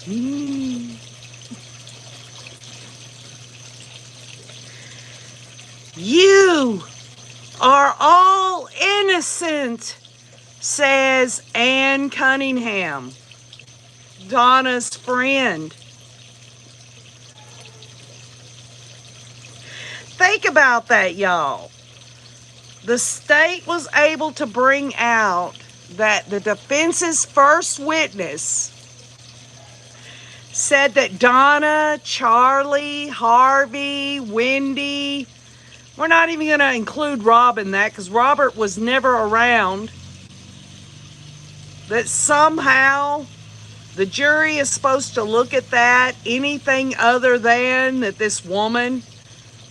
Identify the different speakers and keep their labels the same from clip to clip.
Speaker 1: You are all innocent, says Ann Cunningham, Donna's friend. Think about that, y'all. The state was able to bring out that the defense's first witness said that Donna, Charlie, Harvey, Wendy, we're not even going to include Rob in that because Robert was never around, that somehow the jury is supposed to look at that anything other than that this woman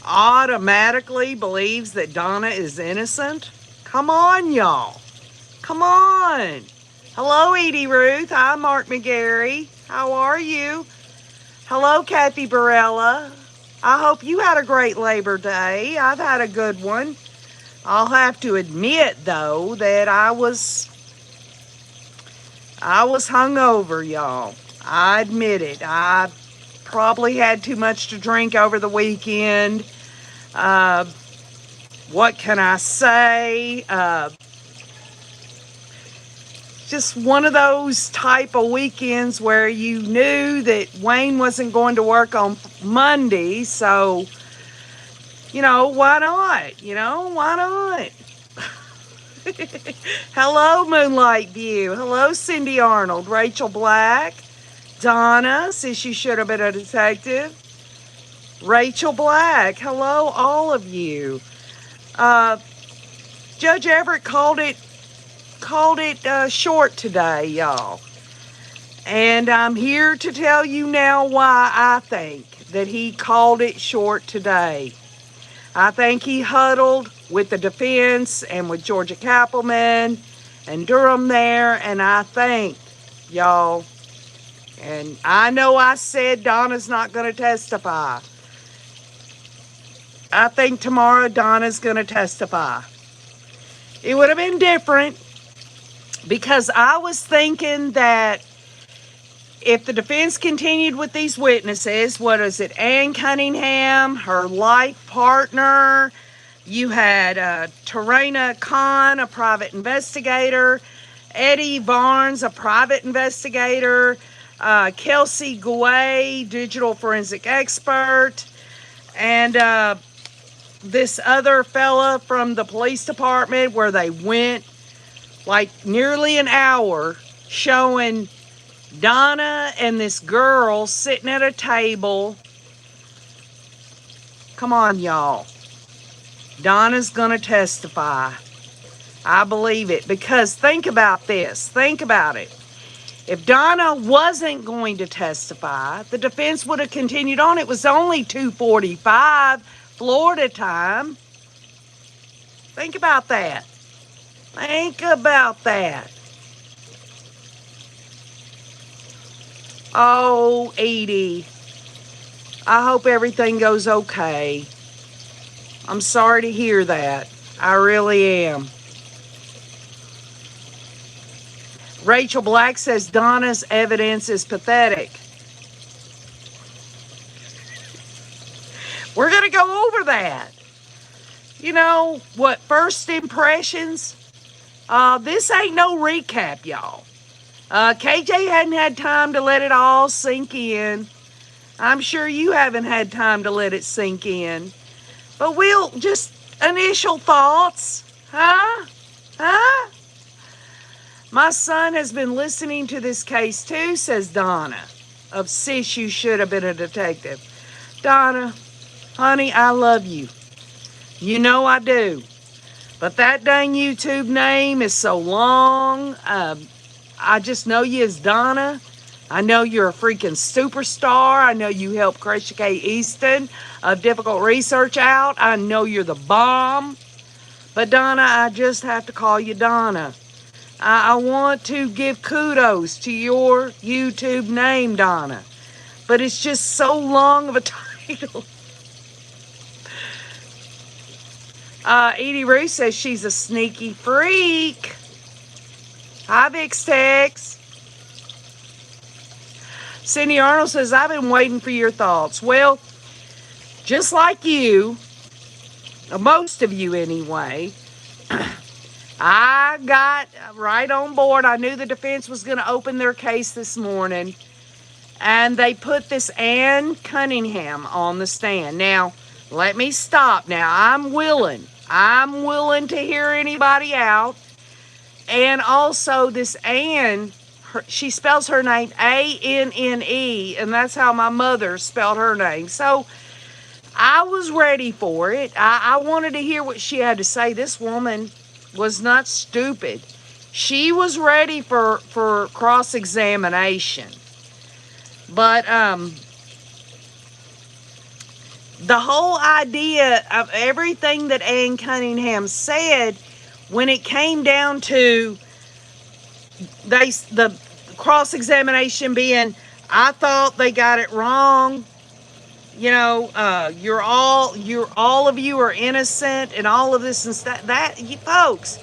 Speaker 1: automatically believes that Donna is innocent. Come on, y'all. Come on. Hello, Edie Ruth. Hi, Mark McGarry. How are you? Hello, Kathy Barella. I hope you had a great Labor Day. I've had a good one. I'll have to admit, though, that I was hungover, y'all. I admit it. I probably had too much to drink over the weekend. What can I say? Just one of those type of weekends where you knew that Wayne wasn't going to work on Monday, so, why not? Why not? Hello, Moonlight View. Hello, Cindy Arnold. Rachel Black. Donna says you should have been a detective. Rachel Black. Hello, all of you. Judge Everett called it short today, y'all. And I'm here to tell you now why I think that he called it short today. I think he huddled with the defense and with Georgia Kappelman and Durham there, and I think, y'all, and I know I said Donna's not going to testify. I think tomorrow Donna's going to testify. It would have been different because I was thinking that if the defense continued with these witnesses, what is it, Ann Cunningham, her life partner, you had Tarana Khan, a private investigator, Eddie Barnes, a private investigator, Kelsey Gouet, digital forensic expert, and this other fella from the police department where they went like nearly an hour showing Donna and this girl sitting at a table. Come on, y'all. Donna's going to testify. I believe it. Because think about this. Think about it. If Donna wasn't going to testify, the defense would have continued on. It was only 2:45 Florida time. Think about that. Think about that. Oh, Edie, I hope everything goes okay. I'm sorry to hear that. I really am. Rachel Black says Donna's evidence is pathetic. We're going to go over that. What first impressions? This ain't no recap, y'all. KJ hadn't had time to let it all sink in. I'm sure you haven't had time to let it sink in. But we'll just initial thoughts. Huh? My son has been listening to this case too, says Donna, of Sis, you should have been a detective. Donna, honey, I love you. You know I do. But that dang YouTube name is so long. I just know you as Donna. I know you're a freaking superstar. I know you helped Krisha K. Easton of Difficult Research out. I know you're the bomb. But Donna, I just have to call you Donna. I want to give kudos to your YouTube name, Donna. But it's just so long of a title. Edie Ruth says she's a sneaky freak. Hi, Big Sticks. Cindy Arnold says, I've been waiting for your thoughts. Well, just like you, most of you anyway, I got right on board. I knew the defense was going to open their case this morning. And they put this Ann Cunningham on the stand. Now, let me stop. Now, I'm willing to hear anybody out. And also, this Ann, she spells her name A-N-N-E, and that's how my mother spelled her name. So, I was ready for it. I wanted to hear what she had to say. This woman was not stupid. She was ready for cross-examination. But the whole idea of everything that Ann Cunningham said, when it came down to the cross-examination being, I thought they got it wrong. You know, you're all of you are innocent and all of this and stuff. That, you folks,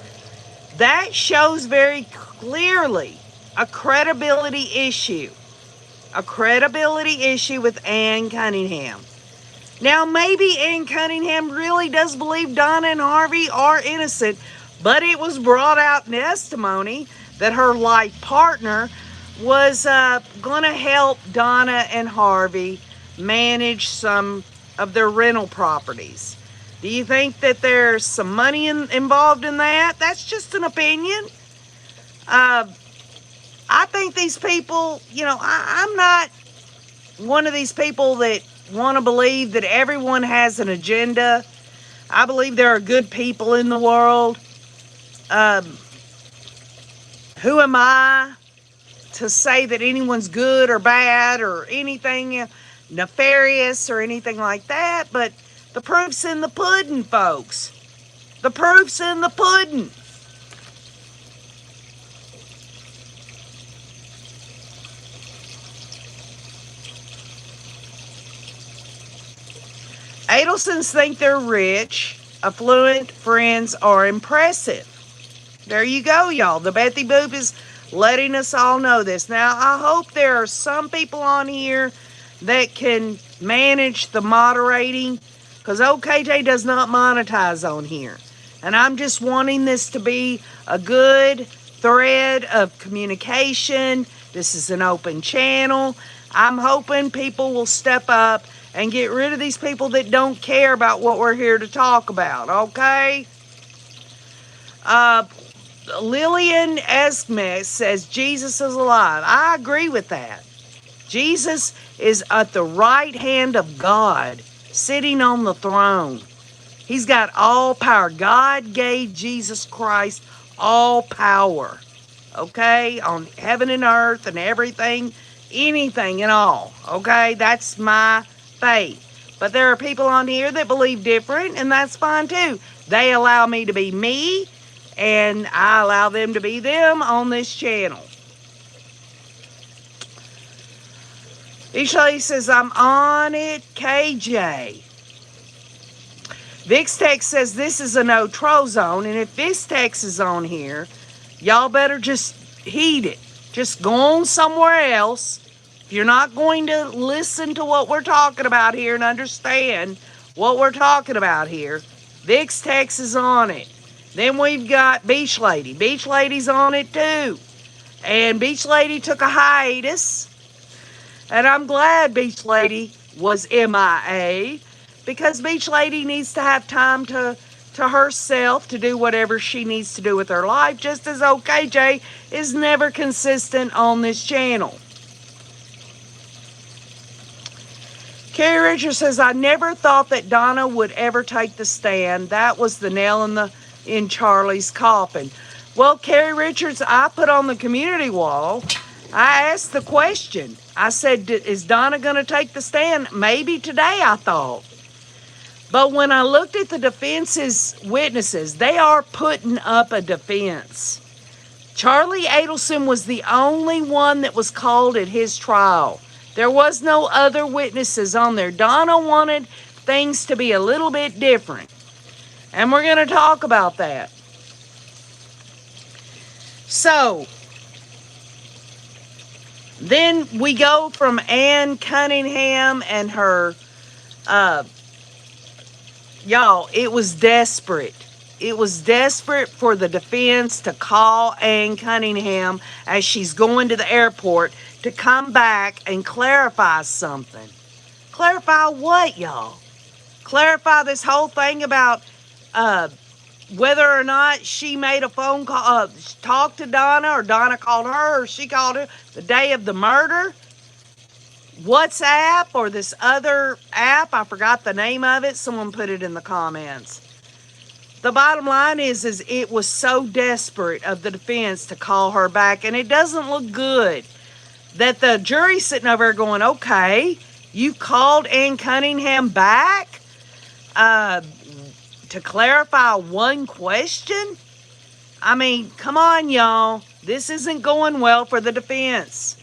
Speaker 1: that shows very clearly a credibility issue. A credibility issue with Ann Cunningham. Now, maybe Ann Cunningham really does believe Donna and Harvey are innocent, but it was brought out in testimony that her life partner was going to help Donna and Harvey manage some of their rental properties. Do you think that there's some money involved in that? That's just an opinion. I think these people, you know, I'm not one of these people that want to believe that everyone has an agenda. I believe there are good people in the world. Who am I to say that anyone's good or bad or anything nefarious or anything like that? But the proof's in the pudding, folks. The proof's in the pudding. Adelsons think they're rich. Affluent friends are impressive. There you go, y'all. The Bethy Boop is letting us all know this. Now, I hope there are some people on here that can manage the moderating, because Ole KJ does not monetize on here. And I'm just wanting this to be a good thread of communication. This is an open channel. I'm hoping people will step up and get rid of these people that don't care about what we're here to talk about, okay? Lillian Esme says Jesus is alive. I agree with that. Jesus is at the right hand of God, sitting on the throne. He's got all power. God gave Jesus Christ all power, okay? On heaven and earth and everything, anything and all, okay? That's my faith. But there are people on here that believe different, and that's fine too. They allow me to be me, and I allow them to be them on this channel. Each lady says, I'm on it, KJ. VixTex says this is a no-tro zone, and if VixTex is on here, y'all better just heed it. Just go on somewhere else. If you're not going to listen to what we're talking about here and understand what we're talking about here, VixTex is on it. Then we've got Beach Lady. Beach Lady's on it too. And Beach Lady took a hiatus. And I'm glad Beach Lady was MIA, because Beach Lady needs to have time to herself to do whatever she needs to do with her life, just as Ole KJ is never consistent on this channel. Carrie Richards says, I never thought that Donna would ever take the stand. That was the nail in Charlie's coffin. Well, Carrie Richards, I put on the community wall, I asked the question. I said, is Donna going to take the stand? Maybe today, I thought. But when I looked at the defense's witnesses, they are putting up a defense. Charlie Adelson was the only one that was called at his trial. There was no other witnesses on there. Donna wanted things to be a little bit different. And we're going to talk about that. So, Then we go from Ann Cunningham and her, y'all, it was desperate. It was desperate for the defense to call Ann Cunningham as she's going to the airport to come back and clarify something. Clarify what, y'all? Clarify this whole thing about whether or not she made a phone call, talked to Donna, or Donna called her, or she called her the day of the murder. WhatsApp or this other app, I forgot the name of it. Someone put it in the comments. The bottom line is it was so desperate of the defense to call her back, and it doesn't look good that the jury's sitting over there going, okay, you called Ann Cunningham back to clarify one question? I mean, come on, y'all. This isn't going well for the defense.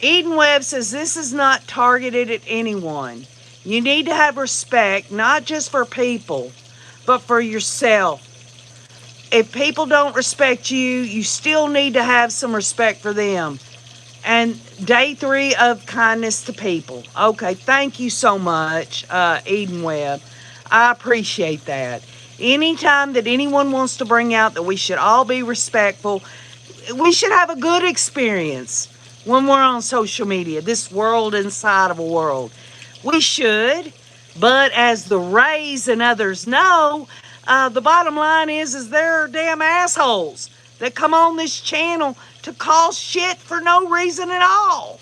Speaker 1: Eden Webb says this is not targeted at anyone. You need to have respect, not just for people, but for yourself. If people don't respect you, you still need to have some respect for them. And day 3 of kindness to people. Okay, thank you so much, Eden Webb. I appreciate that. Anytime that anyone wants to bring out that we should all be respectful, we should have a good experience when we're on social media, this world inside of a world. We should, but as the Rays and others know, the bottom line is there are damn assholes that come on this channel to call shit for no reason at all.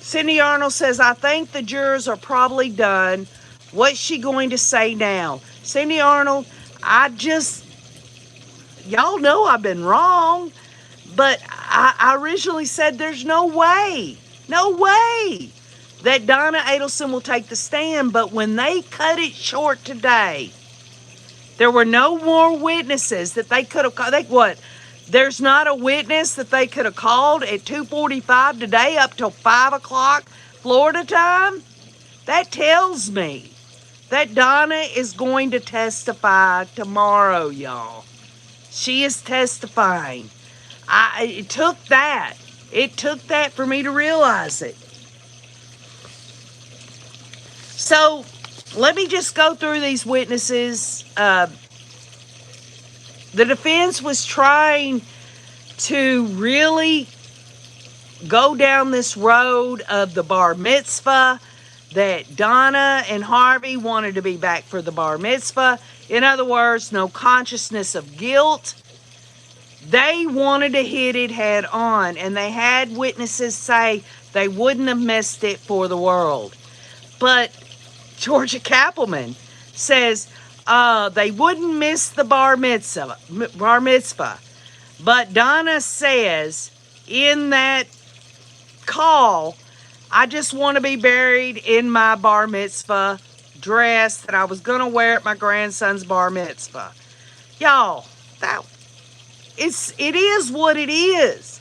Speaker 1: Cindy Arnold says, I think the jurors are probably done. What's she going to say now? Cindy Arnold, y'all know I've been wrong, but I originally said there's no way that Donna Adelson will take the stand, but when they cut it short today, there were no more witnesses that they could have called. There's not a witness that they could have called at 2:45 today up till 5 o'clock Florida time? That tells me that Donna is going to testify tomorrow, y'all. She is testifying. It took that. It took that for me to realize it. So, let me just go through these witnesses. The defense was trying to really go down this road of the bar mitzvah, that Donna and Harvey wanted to be back for the bar mitzvah. In other words, no consciousness of guilt. They wanted to hit it head on, and they had witnesses say they wouldn't have missed it for the world. But Georgia Kappelman says they wouldn't miss the bar mitzvah. But Donna says in that call, I just want to be buried in my bar mitzvah dress that I was going to wear at my grandson's bar mitzvah. Y'all, it is what it is.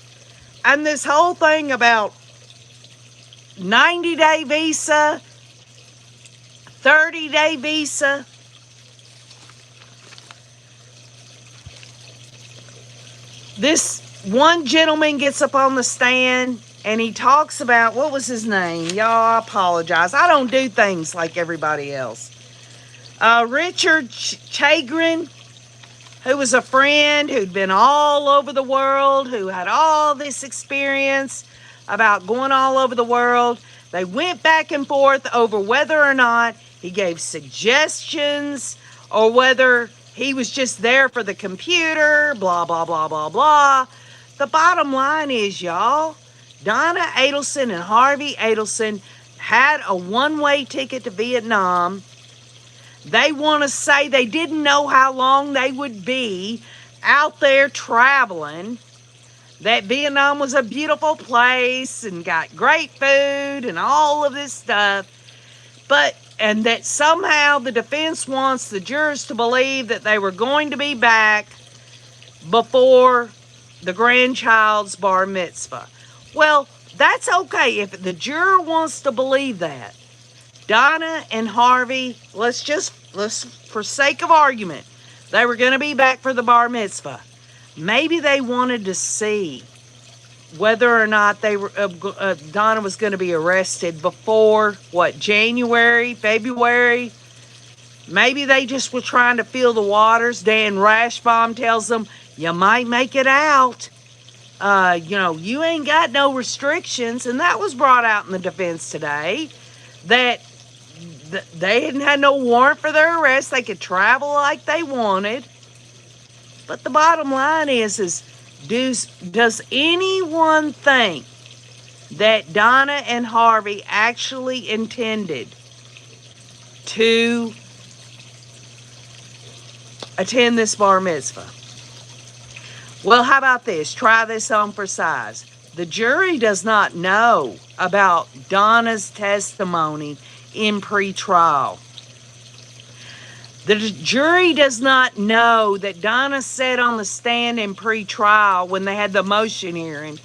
Speaker 1: And this whole thing about 90-day visa, 30-day visa, this one gentleman gets up on the stand and he talks about, what was his name? Y'all, I apologize. I don't do things like everybody else. Richard Chagrin, who was a friend who'd been all over the world, who had all this experience about going all over the world. They went back and forth over whether or not he gave suggestions or whether he was just there for the computer, blah, blah, blah, blah, blah. The bottom line is, y'all, Donna Adelson and Harvey Adelson had a one-way ticket to Vietnam. They want to say they didn't know how long they would be out there traveling, that Vietnam was a beautiful place and got great food and all of this stuff, and that somehow the defense wants the jurors to believe that they were going to be back before the grandchild's bar mitzvah. Well, that's okay if the juror wants to believe that. Donna and Harvey, let's for sake of argument, They were going to be back for the bar mitzvah. Maybe they wanted to see whether or not Donna was going to be arrested before, January, February. Maybe they just were trying to feel the waters. Dan Rashbaum tells them, you might make it out. You ain't got no restrictions. And that was brought out in the defense today, that they hadn't had no warrant for their arrest. They could travel like they wanted. But the bottom line is does anyone think that Donna and Harvey actually intended to attend this bar mitzvah? Well, how about this? Try this on for size. The jury does not know about Donna's testimony in pretrial. The jury does not know that Donna said on the stand in pretrial when they had the motion hearing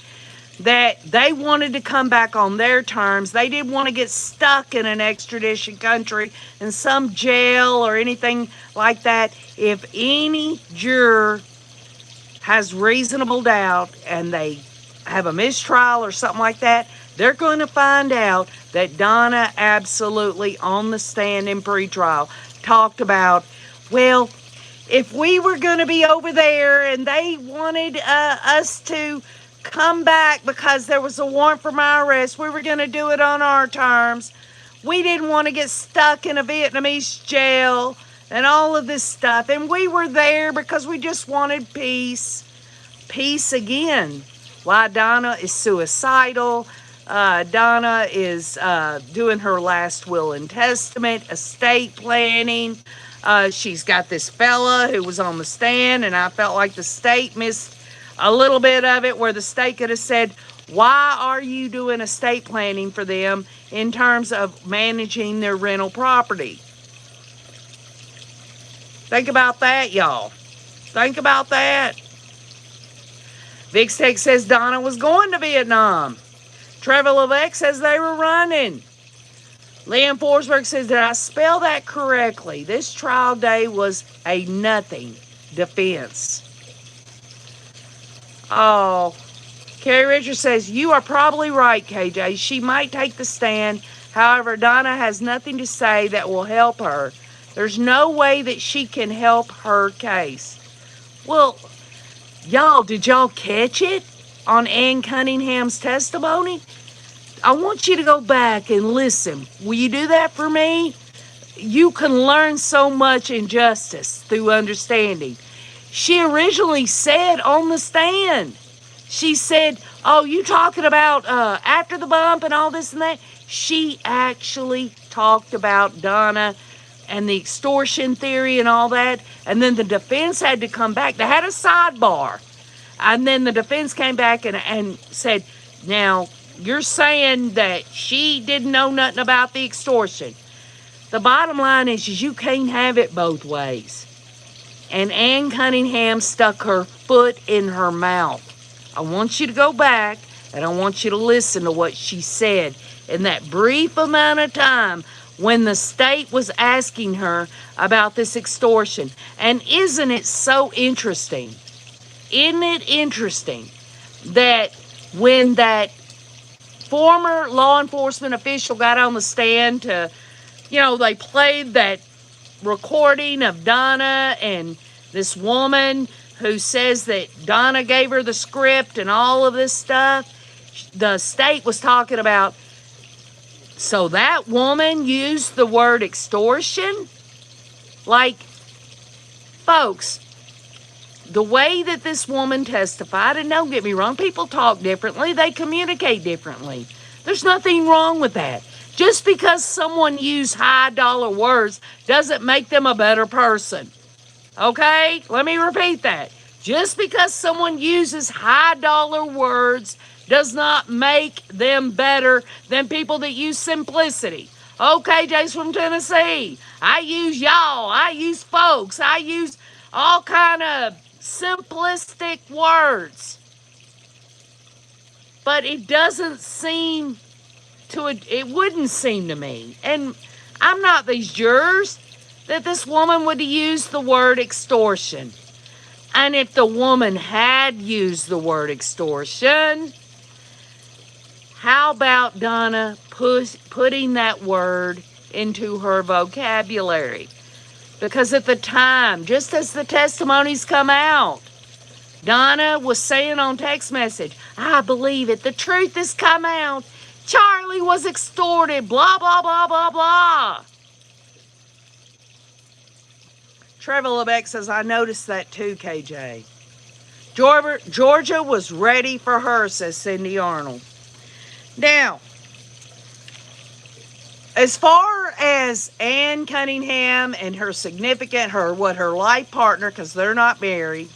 Speaker 1: that they wanted to come back on their terms. They didn't want to get stuck in an extradition country in some jail or anything like that. If any juror has reasonable doubt and they have a mistrial or something like that, they're going to find out that Donna absolutely on the stand in pretrial talked about, well, if we were going to be over there and they wanted us to come back because there was a warrant for my arrest, we were going to do it on our terms. We didn't want to get stuck in a Vietnamese jail and all of this stuff. And we were there because we just wanted peace. Peace again. Why Donna is suicidal. Donna is doing her last will and testament, estate planning. She's got this fella who was on the stand, and I felt like the state missed a little bit of it, where the state could have said, why are you doing estate planning for them in terms of managing their rental property? Think about that, y'all. Think about that. Vic Tech says Donna was going to Vietnam. Trevor Levesque says they were running. Liam Forsberg says, did I spell that correctly? This trial day was a nothing defense. Oh, Carrie Richards says, you are probably right, KJ. She might take the stand. However, Donna has nothing to say that will help her. There's no way that she can help her case. Well, y'all, did y'all catch it on Ann Cunningham's testimony? I want you to go back and listen. Will you do that for me? You can learn so much in justice through understanding. She originally said on the stand, she said, oh, you talking about after the bump and all this and that? She actually talked about Donna and the extortion theory and all that. And then the defense had to come back. They had a sidebar. And then the defense came back and said, now, you're saying that she didn't know nothing about the extortion. The bottom line is you can't have it both ways. And Ann Cunningham stuck her foot in her mouth. I want you to go back and I want you to listen to what she said in that brief amount of time when the state was asking her about this extortion. And isn't it so interesting? Isn't it interesting that when that former law enforcement official got on the stand to, they played that recording of Donna and this woman who says that Donna gave her the script and all of this stuff, the state was talking about, so that woman used the word extortion? Like, folks, the way that this woman testified, and don't get me wrong, people talk differently, they communicate differently. There's nothing wrong with that. Just because someone used high dollar words doesn't make them a better person. Okay? Let me repeat that. Just because someone uses high dollar words does not make them better than people that use simplicity. Okay, Jay's from Tennessee. I use y'all. I use folks. I use all kind of simplistic words. But it doesn't seem to, it wouldn't seem to me. And I'm not these jurors. that this woman would use the word extortion. And if the woman had used the word extortion, how about Donna putting that word into her vocabulary? Because at the time, just as the testimonies come out, Donna was saying on text message, I believe it. The truth has come out. Charlie was extorted. Blah, blah, blah, blah, blah. Trevor Lebeck says, I noticed that too, KJ. Georgia was ready for her, says Cindy Arnold. Now, as far as Ann Cunningham and her significant, her life partner, because they're not married,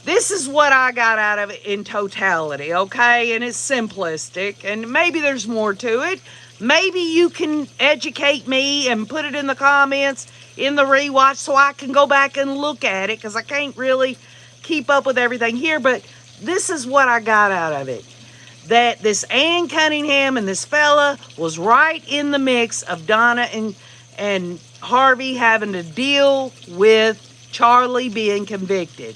Speaker 1: this is what I got out of it in totality, okay? And it's simplistic, and maybe there's more to it. Maybe you can educate me and put it in the comments in the rewatch so I can go back and look at it, because I can't really keep up with everything here, but this is what I got out of it. That this Ann Cunningham and this fella was right in the mix of Donna and Harvey having to deal with Charlie being convicted.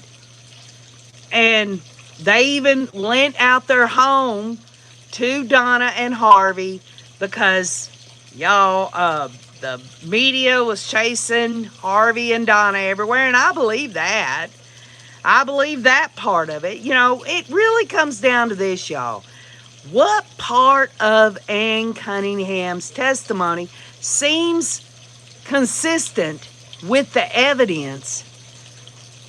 Speaker 1: And they even lent out their home to Donna and Harvey because, y'all, the media was chasing Harvey and Donna everywhere, and I believe that. I believe that part of it. You know, it really comes down to this, y'all. What part of Ann Cunningham's testimony seems consistent with the evidence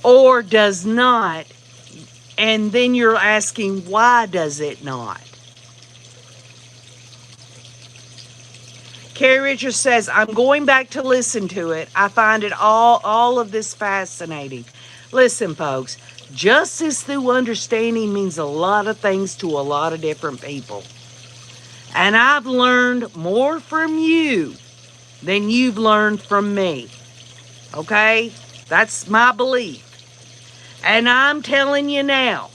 Speaker 1: or does not? And then you're asking, why does it not? Carrie Richards says, I'm going back to listen to it. I find it all of this fascinating. Listen, folks, justice through understanding means a lot of things to a lot of different people. And I've learned more from you than you've learned from me. Okay? That's my belief. And I'm telling you now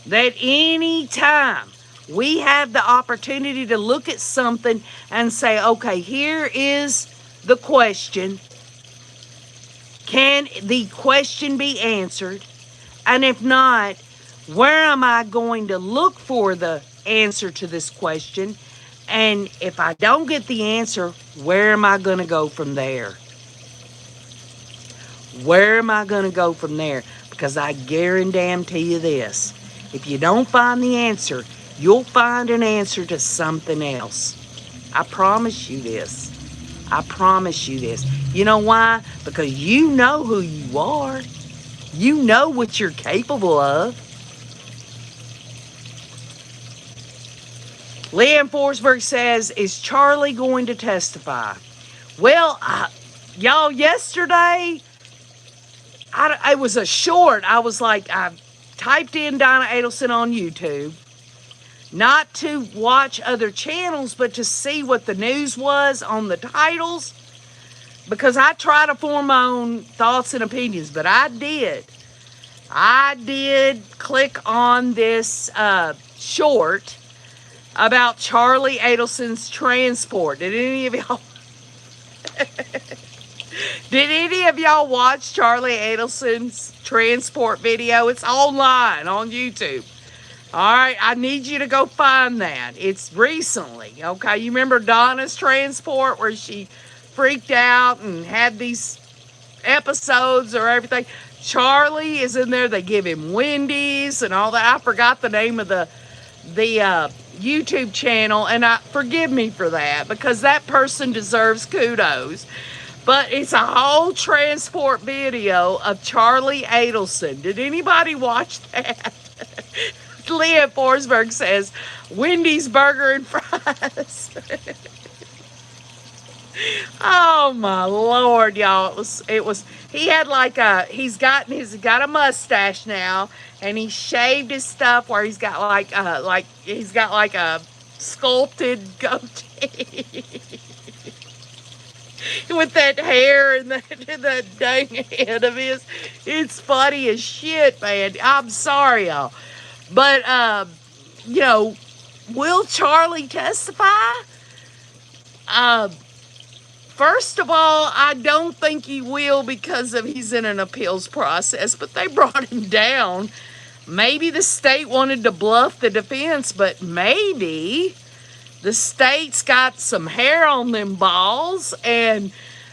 Speaker 1: that anytime we have the opportunity to look at something and say, okay, here is the question. Can the question be answered? And if not, where am I going to look for the answer to this question? And if I don't get the answer, where am I going to go from there? Where am I going to go from there? Because I guarantee you this. If you don't find the answer, you'll find an answer to something else. I promise you this. I promise you this. You know why? Because you know who you are. You know what you're capable of. Leanne Forsberg says, is Charlie going to testify? Well, y'all, yesterday, it was a short. I was like, I typed in Donna Adelson on YouTube. Not to watch other channels, but to see what the news was on the titles. Because I try to form my own thoughts and opinions, but I did click on this short about Charlie Adelson's transport. Did any of y'all watch Charlie Adelson's transport video? It's online on YouTube. All right, I need you to go find that. It's recently, okay? You remember Donna's transport where she freaked out and had these episodes or everything? Charlie is in there. They give him Wendy's and all that. I forgot the name of the YouTube channel, and forgive me for that because that person deserves kudos. But it's a whole transport video of Charlie Adelson. Did anybody watch that? Leah Forsberg says, Wendy's burger and fries. Oh my Lord, y'all. He had he's got a mustache now, and he shaved his stuff where he's got like a sculpted goatee. With that hair and the dang head of his. It's funny as shit, man. I'm sorry, y'all. But, will Charlie testify? First of all, I don't think he will because he's in an appeals process, but they brought him down. Maybe the state wanted to bluff the defense, but maybe the state's got some hair on them balls, and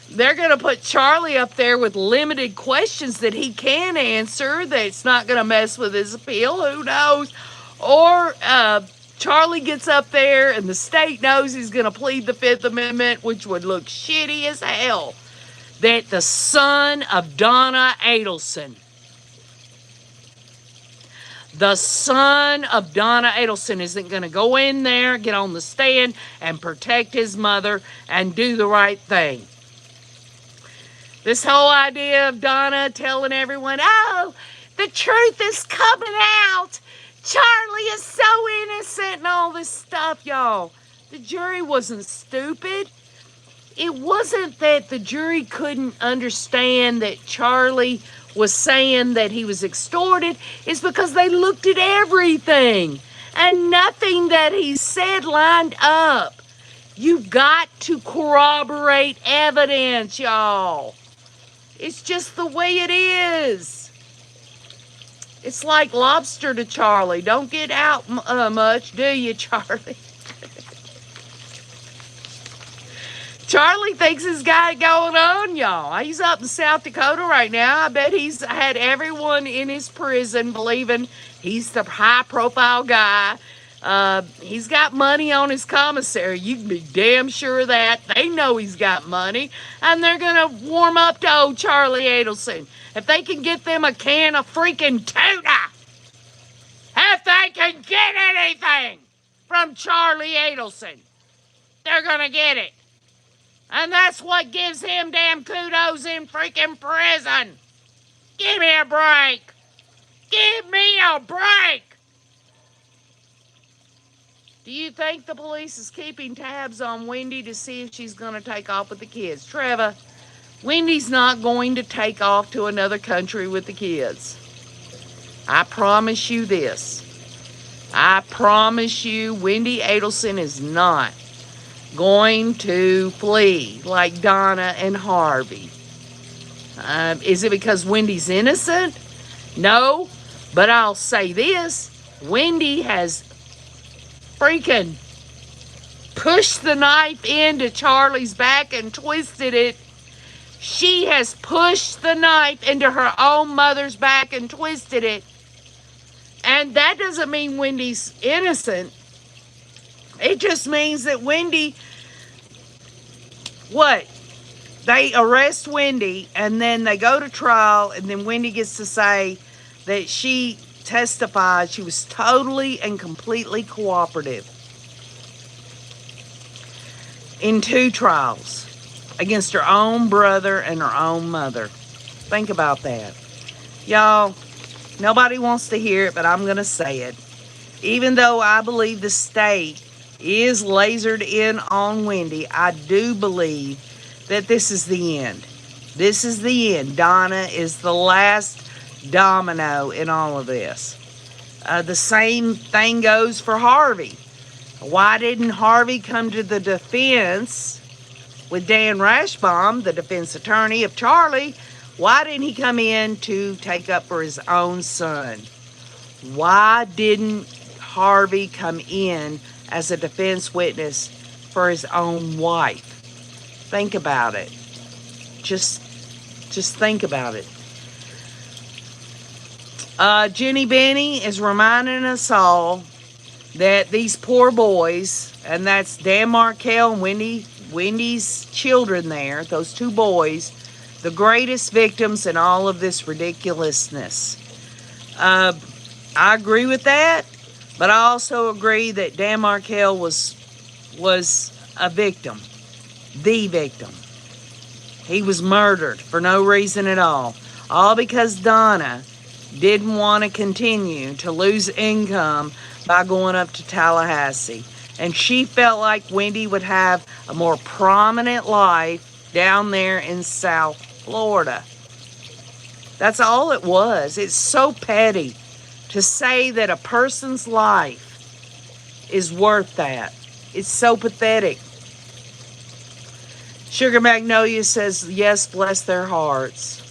Speaker 1: they're going to put Charlie up there with limited questions that he can answer that's not going to mess with his appeal. Who knows? Or Charlie gets up there and the state knows he's going to plead the Fifth Amendment, which would look shitty as hell. That the son of Donna Adelson, isn't going to go in there, get on the stand, and protect his mother and do the right thing. This whole idea of Donna telling everyone, oh, the truth is coming out. Charlie is so innocent and all this stuff, y'all. The jury wasn't stupid. It wasn't that the jury couldn't understand that Charlie was saying that he was extorted. It's because they looked at everything and nothing that he said lined up. You've got to corroborate evidence, y'all. It's just the way it is. It's like lobster to Charlie. Don't get out much, do you, Charlie? Charlie thinks he's got it going on, y'all. He's up in South Dakota right now. I bet he's had everyone in his prison believing he's the high-profile guy. He's got money on his commissary. You can be damn sure of that. They know he's got money, and they're going to warm up to old Charlie Adelson. If they can get them a can of freaking tuna, if they can get anything from Charlie Adelson, they're going to get it. And that's what gives him damn kudos in freaking prison. Give me a break. Give me a break. Do you think the police is keeping tabs on Wendy to see if she's going to take off with the kids? Trevor, Wendy's not going to take off to another country with the kids. I promise you this. I promise you Wendy Adelson is not going to flee like Donna and Harvey. Is it because Wendy's innocent? No, but I'll say this. Wendy has freaking pushed the knife into Charlie's back and twisted it. She has pushed the knife into her own mother's back and twisted it. And that doesn't mean Wendy's innocent. It just means that Wendy, they arrest Wendy and then they go to trial, and then Wendy gets to say that she testified she was totally and completely cooperative in 2 trials against her own brother and her own mother. Think about that. Y'all, nobody wants to hear it, but I'm going to say it. Even though I believe the state is lasered in on Wendy, I do believe that this is the end. This is the end. Donna is the last domino in all of this. The same thing goes for Harvey. Why didn't Harvey come to the defense with Dan Rashbaum, the defense attorney of Charlie? Why didn't he come in to take up for his own son? Why didn't Harvey come in as a defense witness for his own wife? Think about it. Just think about it. Jenny Benny is reminding us all that these poor boys, and that's Dan Markell and Wendy's children there, those 2 boys, the greatest victims in all of this ridiculousness. I agree with that, but I also agree that Dan Markell was a victim, the victim. He was murdered for no reason at all because Donna didn't want to continue to lose income by going up to Tallahassee. And she felt like Wendy would have a more prominent life down there in South Florida. That's all it was. It's so petty to say that a person's life is worth that. It's so pathetic. Sugar Magnolia says, yes, bless their hearts.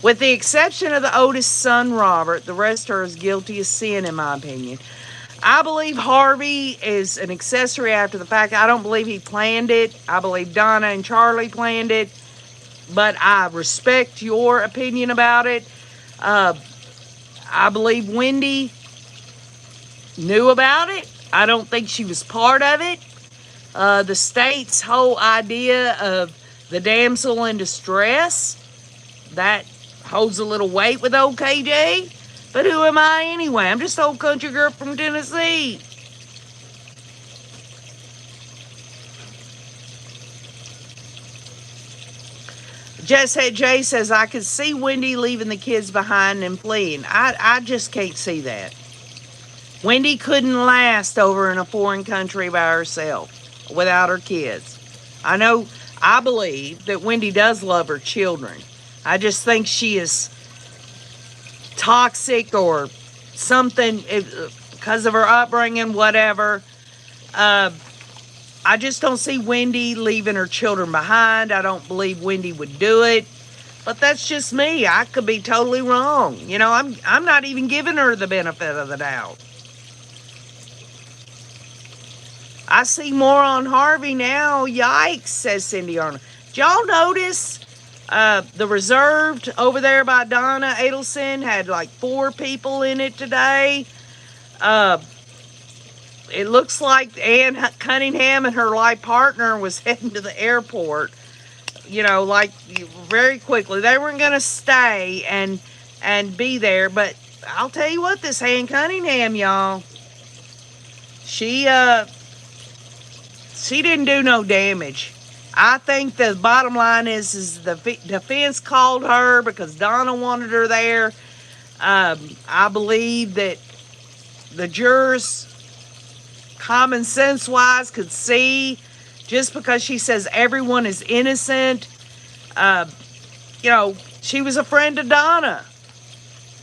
Speaker 1: With the exception of the oldest son, Robert, the rest are as guilty as sin, in my opinion. I believe Harvey is an accessory after the fact. I don't believe he planned it. I believe Donna and Charlie planned it. But I respect your opinion about it. I believe Wendy knew about it. I don't think she was part of it. The state's whole idea of the damsel in distress, that holds a little weight with Ole KJ. But who am I anyway? I'm just an old country girl from Tennessee. Jay says, I could see Wendy leaving the kids behind and fleeing. I just can't see that. Wendy couldn't last over in a foreign country by herself without her kids. I believe that Wendy does love her children. I just think she is toxic or something because of her upbringing, whatever. I just don't see Wendy leaving her children behind. I don't believe Wendy would do it. But that's just me. I could be totally wrong. You know, I'm not even giving her the benefit of the doubt. I see more on Harvey now. Yikes, says Cindy Arnold. Did y'all notice the reserved over there by Donna Adelson had like 4 people in it today? It looks like Ann Cunningham and her life partner was heading to the airport, you know, like very quickly. They weren't going to stay and be there, but I'll tell you what, this Ann Cunningham, y'all, she didn't do no damage. I think the bottom line is the defense called her because Donna wanted her there. I believe that the jurors, common sense wise, could see just because she says everyone is innocent. You know, she was a friend of Donna.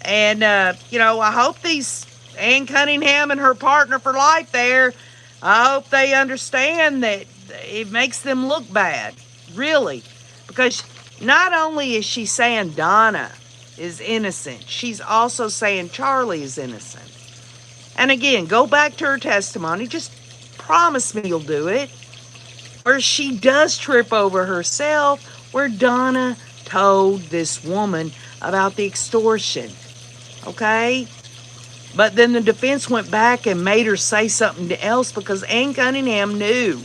Speaker 1: And, you know, I hope these Ann Cunningham and her partner for life there, I hope they understand that it makes them look bad, really. Because not only is she saying Donna is innocent, she's also saying Charlie is innocent. And again, go back to her testimony. Just promise me you'll do it. Where she does trip over herself, where Donna told this woman about the extortion. Okay? But then the defense went back and made her say something else because Ann Cunningham knew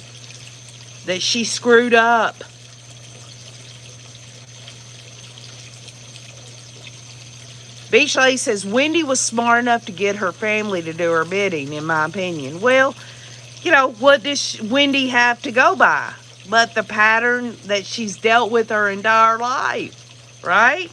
Speaker 1: that she screwed up. Beach Lady says, Wendy was smart enough to get her family to do her bidding, in my opinion. Well, you know, what does Wendy have to go by? But the pattern that she's dealt with her entire life, right?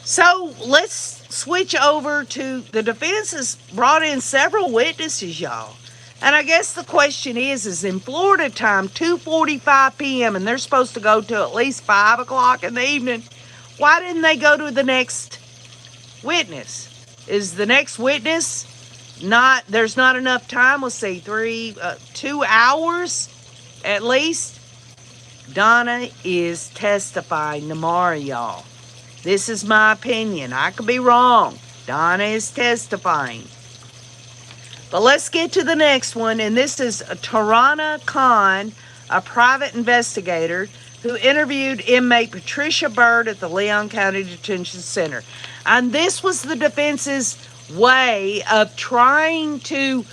Speaker 1: So let's switch over to the defense has brought in several witnesses, y'all. And I guess the question is in Florida time, 2:45 p.m., and they're supposed to go to at least 5 o'clock in the evening. Why didn't they go to the next witness? Is the next witness there's not enough time? Let's see, 2 hours at least. Donna is testifying tomorrow, y'all. This is my opinion. I could be wrong. Donna is testifying. But let's get to the next one, and this is Tarana Khan, a private investigator who interviewed inmate Patricia Bird at the Leon County Detention Center. And this was the defense's way of trying to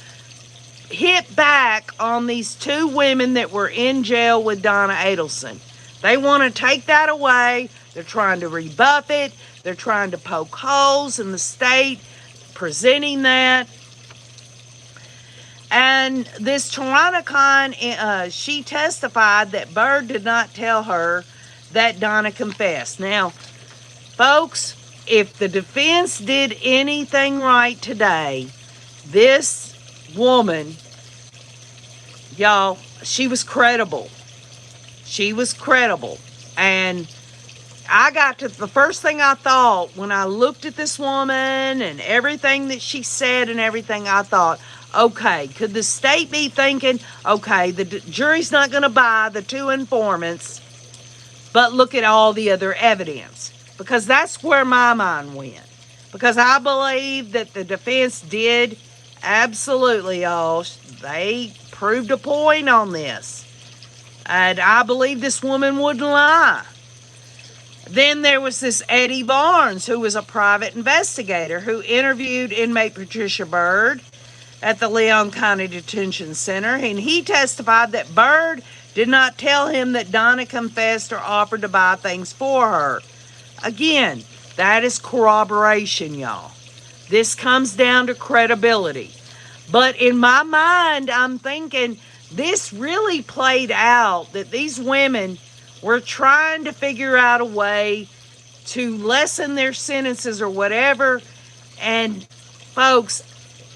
Speaker 1: hit back on these 2 women that were in jail with Donna Adelson. They want to take that away. They're trying to rebuff it. They're trying to poke holes in the state, presenting that. And this Tarana Khan, she testified that Bird did not tell her that Donna confessed. Now, folks, if the defense did anything right today, this woman, y'all, she was credible. She was credible. And the first thing I thought when I looked at this woman and everything that she said and everything, I thought, Okay, could the state be thinking, okay, the jury's not going to buy the two informants, but look at all the other evidence? Because that's where my mind went. Because I believe that the defense did absolutely, y'all, they proved a point on this. And I believe this woman wouldn't lie. Then there was this Eddie Barnes, who was a private investigator, who interviewed inmate Patricia Byrd at the Leon County Detention Center, and he testified that Byrd did not tell him that Donna confessed or offered to buy things for her. Again, that is corroboration, y'all. This comes down to credibility. But in my mind, I'm thinking this really played out, that these women were trying to figure out a way to lessen their sentences or whatever. And folks,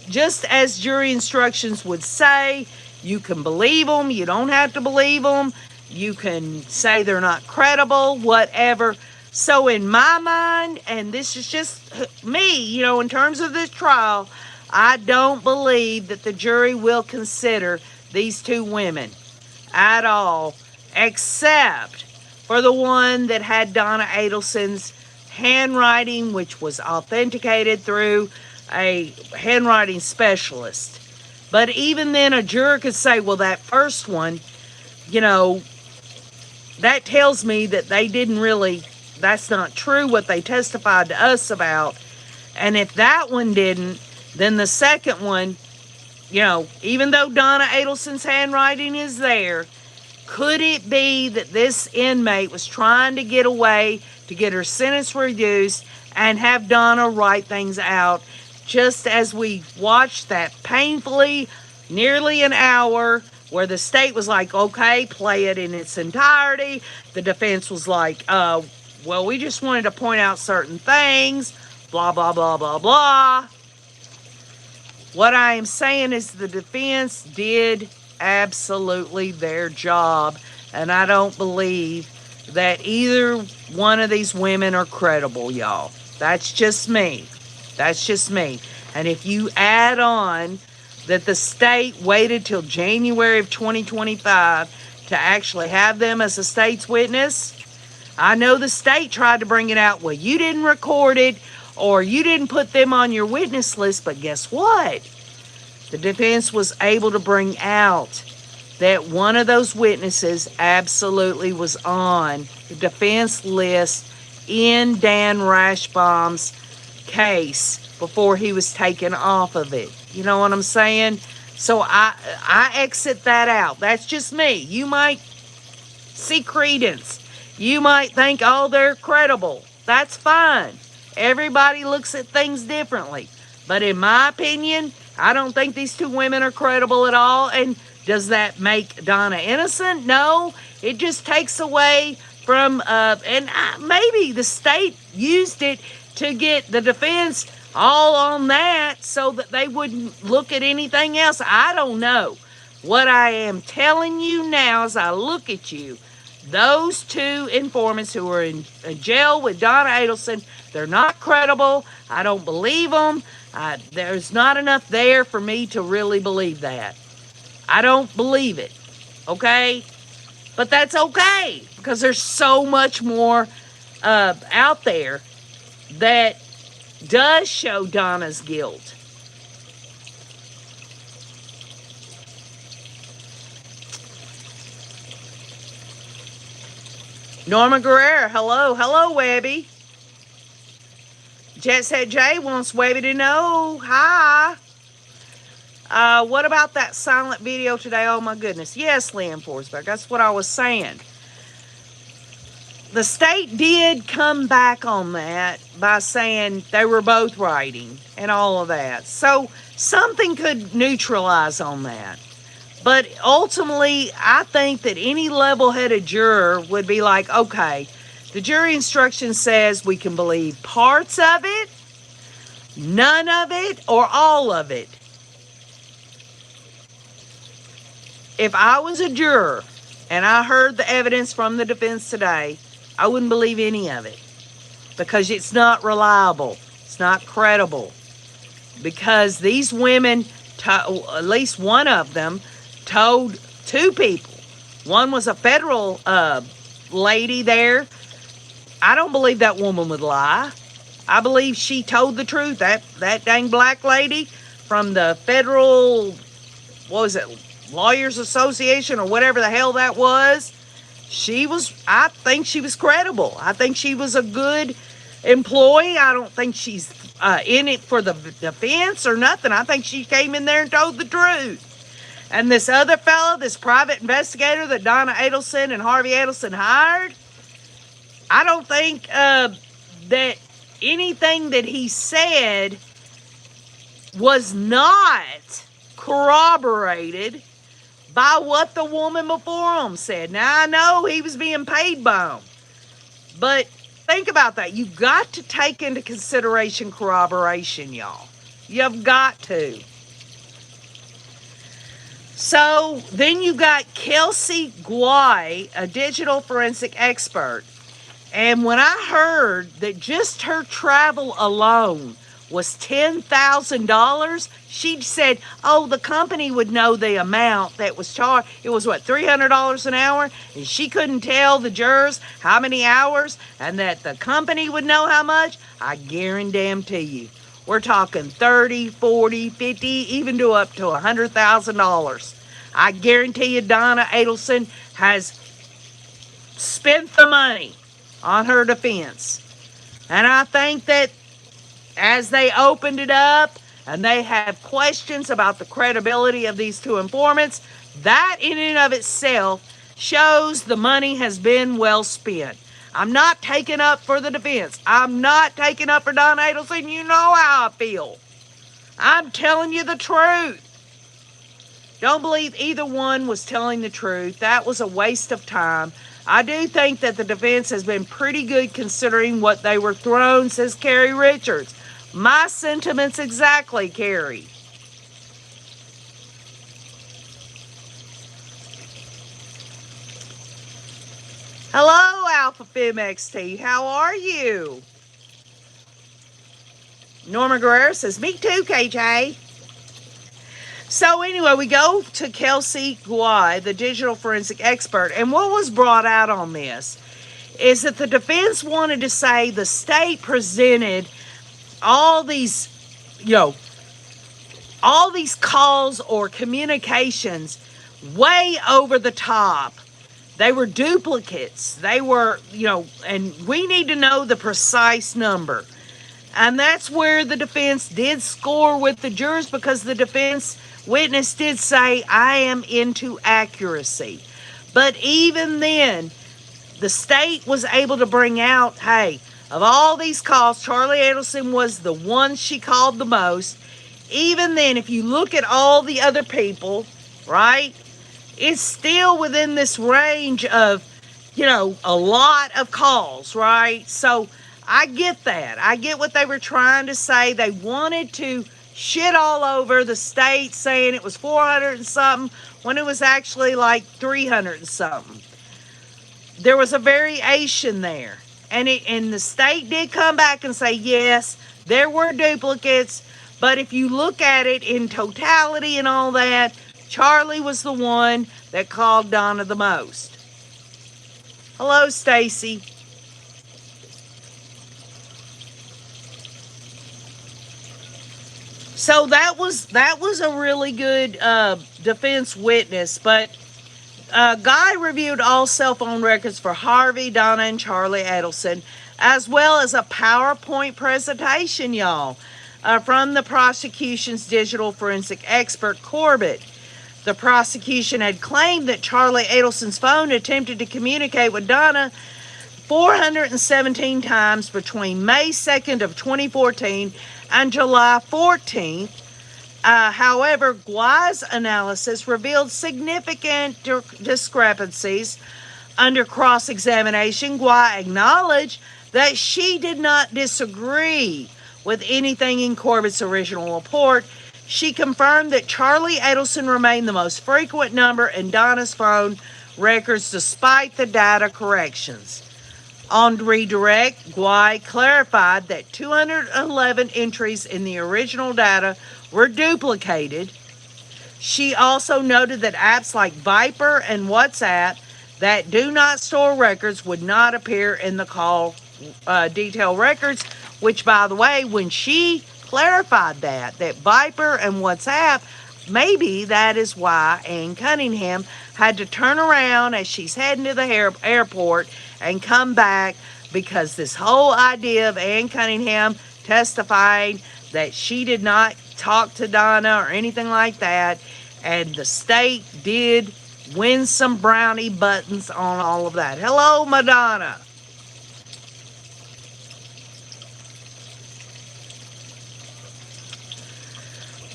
Speaker 1: just as jury instructions would say, you can believe them, you don't have to believe them, you can say they're not credible, whatever. So in my mind, and this is just me, in terms of this trial, I don't believe that the jury will consider these two women at all, except for the one that had Donna Adelson's handwriting, which was authenticated through a handwriting specialist. But even then, a juror could say, well, that first one, that tells me that they didn't really, that's not true what they testified to us about. And if that one didn't, then the second one, even though Donna Adelson's handwriting is there, could it be that this inmate was trying to get away to get her sentence reduced and have Donna write things out, just as we watched that painfully nearly an hour where the state was like, okay, play it in its entirety. The defense was like, well, we just wanted to point out certain things, blah, blah, blah, blah, blah. What I am saying is the defense did absolutely their job, and I don't believe that either one of these women are credible, y'all. That's just me. That's just me. And if you add on that the state waited till January of 2025 to actually have them as a state's witness, I know the state tried to bring it out, well, you didn't record it or you didn't put them on your witness list, but guess what? The defense was able to bring out that one of those witnesses absolutely was on the defense list in Dan Rashbaum's case before he was taken off of it. You know what I'm saying? So I exit that out. That's just me. You might see credence. You might think, oh, they're credible. That's fine. Everybody looks at things differently. But in my opinion, I don't think these two women are credible at all. And does that make Donna innocent? No. It just takes away from, maybe the state used it to get the defense all on that so that they wouldn't look at anything else. I don't know. What I am telling you now as I look at you, those two informants who are in jail with Donna Adelson, they're not credible. I don't believe them. There's not enough there for me to really believe that. I don't believe it. Okay? But that's okay, because there's so much more out there that does show Donna's guilt. Norma Guerrero, hello. Hello, Webby. Jet Set J wants Webby to know. Hi. What about that silent video today? Oh, my goodness. Yes, Leanne Forsberg. That's what I was saying. The state did come back on that by saying they were both writing and all of that. So something could neutralize on that. But ultimately, I think that any level-headed juror would be like, okay, the jury instruction says we can believe parts of it, none of it, or all of it. If I was a juror and I heard the evidence from the defense today, I wouldn't believe any of it because it's not reliable. It's not credible. Because these women at least one of them told two people. One was a federal lady there. I don't believe that woman would lie. I believe she told the truth. That dang black lady from the federal, what was it, Lawyers Association or whatever the hell that was, I think she was credible. I think she was a good employee. I don't think she's in it for the defense or nothing. I think she came in there and told the truth. And this other fella, this private investigator that Donna Adelson and Harvey Adelson hired, I don't think that anything that he said was not corroborated by what the woman before him said. Now, I know he was being paid by him, but think about that. You've got to take into consideration corroboration, y'all. You've got to. So then you got Kelsey Guay, a digital forensic expert. And when I heard that just her travel alone was $10,000, she said, oh, the company would know the amount that was charged. It was, what, $300 an hour? And she couldn't tell the jurors how many hours and that the company would know how much? I guarantee you. We're talking 30, 40, 50, even to up to $100,000. I guarantee you Donna Adelson has spent the money on her defense. And I think that as they opened it up and they have questions about the credibility of these two informants, that in and of itself shows the money has been well spent. I'm not taking up for the defense. I'm not taking up for Donna Adelson. You know how I feel. I'm telling you the truth. Don't believe either one was telling the truth. That was a waste of time. I do think that the defense has been pretty good considering what they were thrown, says Carrie Richards. My sentiments exactly, Carrie. Hello, Alpha Fem XT. How are you? Norma Guerrero says, me too, KJ. So anyway, we go to Kelsey Guay, the digital forensic expert. And what was brought out on this is that the defense wanted to say the state presented all these, all these calls or communications way over the top. They were duplicates. They were, and we need to know the precise number. And that's where the defense did score with the jurors, because the defense witness did say, I am into accuracy. But even then, the state was able to bring out, hey, of all these calls, Charlie Adelson was the one she called the most. Even then, if you look at all the other people, right, it's still within this range of, a lot of calls, right? So I get that. I get what they were trying to say. They wanted to shit all over the state saying it was 400 and something when it was actually like 300 and something. There was a variation there. And the state did come back and say, yes, there were duplicates. But if you look at it in totality and all that, Charlie was the one that called Donna the most. Hello, Stacy. So that was a really good defense witness. But Guy reviewed all cell phone records for Harvey, Donna, and Charlie Adelson, as well as a PowerPoint presentation, y'all, from the prosecution's digital forensic expert, Corbett. The prosecution had claimed that Charlie Adelson's phone attempted to communicate with Donna 417 times between May 2nd of 2014 and July 14th. However, Guay's analysis revealed significant discrepancies. Under cross-examination, Guay acknowledged that she did not disagree with anything in Corbett's original report. She confirmed that Charlie Adelson remained the most frequent number in Donna's phone records despite the data corrections. On redirect, Guay clarified that 211 entries in the original data were duplicated, She also noted that apps like Viper and WhatsApp that do not store records would not appear in the call detail records, which, by the way, when she clarified that Viper and WhatsApp, maybe that is why Ann Cunningham had to turn around as she's heading to the airport and come back, because this whole idea of Ann Cunningham testifying that she did not talk to Donna or anything like that, and the state did win some brownie buttons on all of that. Hello, Madonna.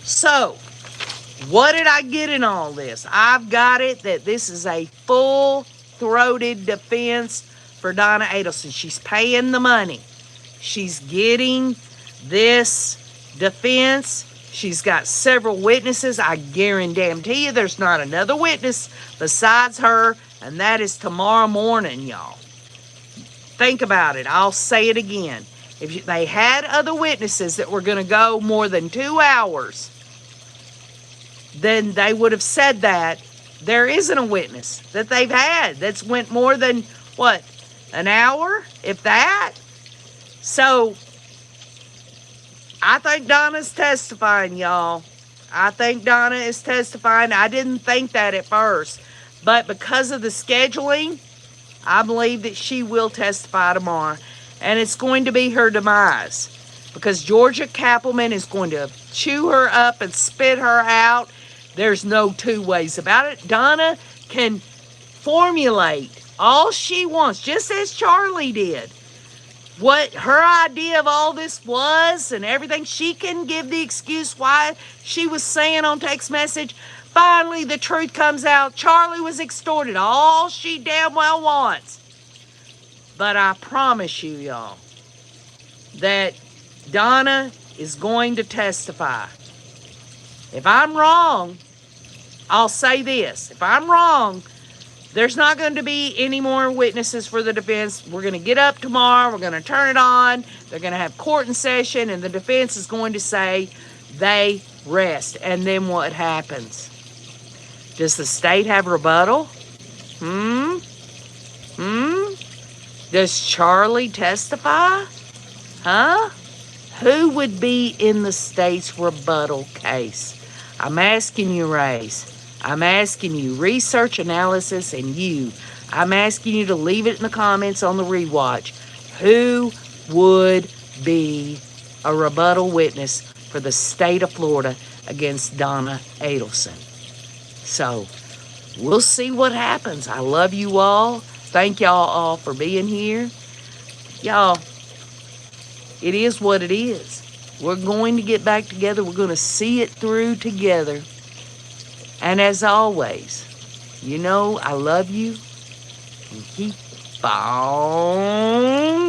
Speaker 1: So, what did I get in all this? I've got it that this is a full-throated defense for Donna Adelson. She's paying the money. She's getting this defense. She's got several witnesses. I guarantee you there's not another witness besides her, and that is tomorrow morning, y'all. Think about it. I'll say it again. If they had other witnesses that were going to go more than 2 hours, then they would have said that. There isn't a witness that they've had that's went more than, what, an hour, if that? So, I think Donna's testifying, y'all. I think Donna is testifying. I didn't think that at first. But because of the scheduling, I believe that she will testify tomorrow. And it's going to be her demise. Because Georgia Cappleman is going to chew her up and spit her out. There's no two ways about it. Donna can formulate all she wants, just as Charlie did. What her idea of all this was and everything. She can give the excuse why she was saying on text message, finally the truth comes out. Charlie was extorted. All she damn well wants. But I promise you, y'all, that Donna is going to testify. If I'm wrong, I'll say this. If I'm wrong, there's not going to be any more witnesses for the defense. We're going to get up tomorrow. We're going to turn it on. They're going to have court in session, and the defense is going to say they rest. And then what happens? Does the state have rebuttal? Does Charlie testify? Huh? Who would be in the state's rebuttal case? I'm asking you, Rays. I'm asking you, research analysis, and you. I'm asking you to leave it in the comments on the rewatch. Who would be a rebuttal witness for the state of Florida against Donna Adelson? So, we'll see what happens. I love you all. Thank y'all all for being here. Y'all, it is what it is. We're going to get back together. We're going to see it through together. And as always, you know I love you. And keep on